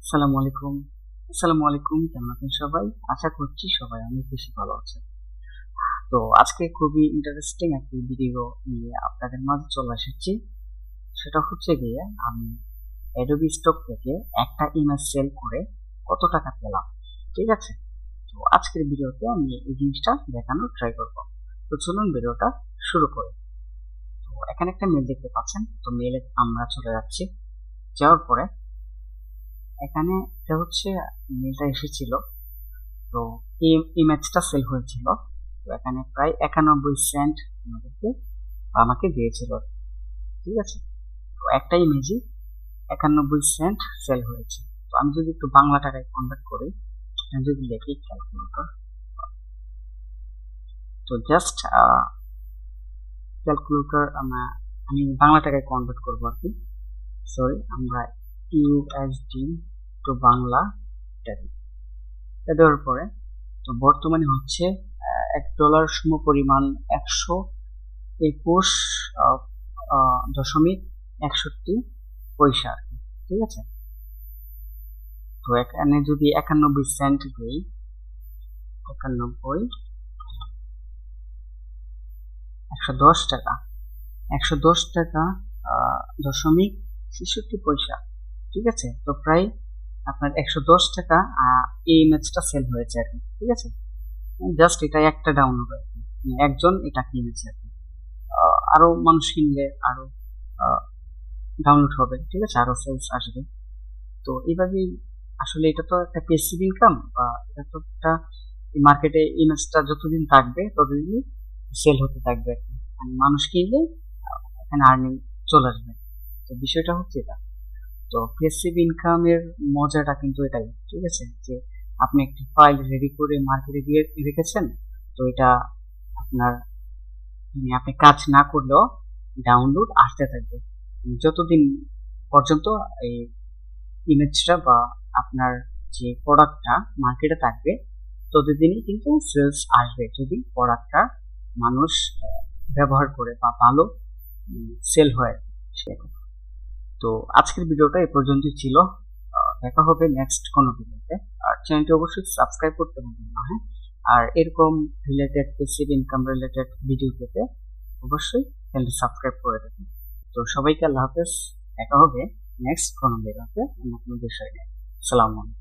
আসসালামু আলাইকুম কেমন আছেন সবাই? আশা করছি সবাই অনেক বেশি ভালো আছেন। তো আজকে খুবই ইন্টারেস্টিং একটি ভিডিও নিয়ে আপনাদের মাঝে চলে এসেছি। সেটা হচ্ছে গিয়ে আমি অ্যাডোবি স্টক থেকে একটা ইমেজ সেল করে কত টাকা পেলাম। ঠিক আছে? তো আজকের ভিডিওতে আমি এই জিনিসটা দেখানোর ট্রাই করব। তো চলুন ভিডিওটা শুরু করি। তো এখানে একটা মেল দেখতে পাচ্ছেন। তো মেলে আমরা চলে যাচ্ছি। যাওয়ার পরে এখানে এটা হচ্ছে মেলটা এসেছিল। তো এই ইমেজটা সেল হয়েছিল। তো এখানে প্রায় 91 সেন্ট আমাকে দিয়েছিল। ঠিক আছে? তো একটা ইমেজই 91 সেন্ট সেল হয়েছে। তো আমি যদি একটু বাংলা টাকায় কনভার্ট করি, আমি যদি লিখি ক্যালকুলেটর, তো জাস্ট ক্যালকুলেটর আমি বাংলা টাকায় কনভার্ট করবো আর কি। সরি, আমরা ইউএসডি টু বাংলা দেওয়ার পরে তো বর্তমানে হচ্ছে $1 সমপরিমাণ 121.61 ঠিক আছে? তো এখানে যদি 91 সেন্ট দিই, 91 110 টাকা, 110 টাকা দশমিক 66 পয়সা। ঠিক আছে? তো প্রায় আপনার 110 টাকা এই ইমেজটা সেল হয়েছে আর কি। ঠিক আছে? জাস্ট এটা একটা ডাউনলোড আর কি, একজন এটা কিনেছে আর কি। আরো মানুষ কিনলে আরো ডাউনলোড হবে। ঠিক আছে? আরো সেলস আসবে। তো এইভাবেই আসলে এটা তো একটা প্যাসিভ ইনকাম, বা এটা তো একটা মার্কেটে ইমেজটা যতদিন থাকবে ততদিনই সেল হতে থাকবে আর কি। মানুষ কিনলে এখানে আর্নিং চলে আসবে। তো বিষয়টা হচ্ছে এটা। তো প্যাসিভ ইনকামের মজাটা কিন্তু এটাই। ঠিক আছে? যে আপনি একটি ফাইল রেডি করে মার্কেটে দিয়ে রেখেছেন, তো এটা আপনার আপনি কাজ না করলেও ডাউনলোড আসতে থাকবে যতদিন পর্যন্ত এই ইমেজটা বা আপনার যে প্রোডাক্টটা মার্কেটে থাকবে ততদিনই কিন্তু সেলস আসবে, যদি প্রোডাক্টটা মানুষ ব্যবহার করে বা ভালো সেল হয় সেটা। তো আজকের ভিডিওটা এই পর্যন্তই ছিল। দেখা হবে নেক্সট কোনো ভিডিওতে। আর চ্যানেলটি অবশ্যই সাবস্ক্রাইব করতে ভুলবেন না, হ্যাঁ? আর এরকম related passive income related video পেতে অবশ্যই চ্যানেলটি সাবস্ক্রাইব করে দেবেন। তো সবাইকে আল্লাহ হাফেজ। দেখা হবে নেক্সট কোনো ভিডিওতে অন্য কোনো বিষয় নিয়ে। আসসালামু আলাইকুম।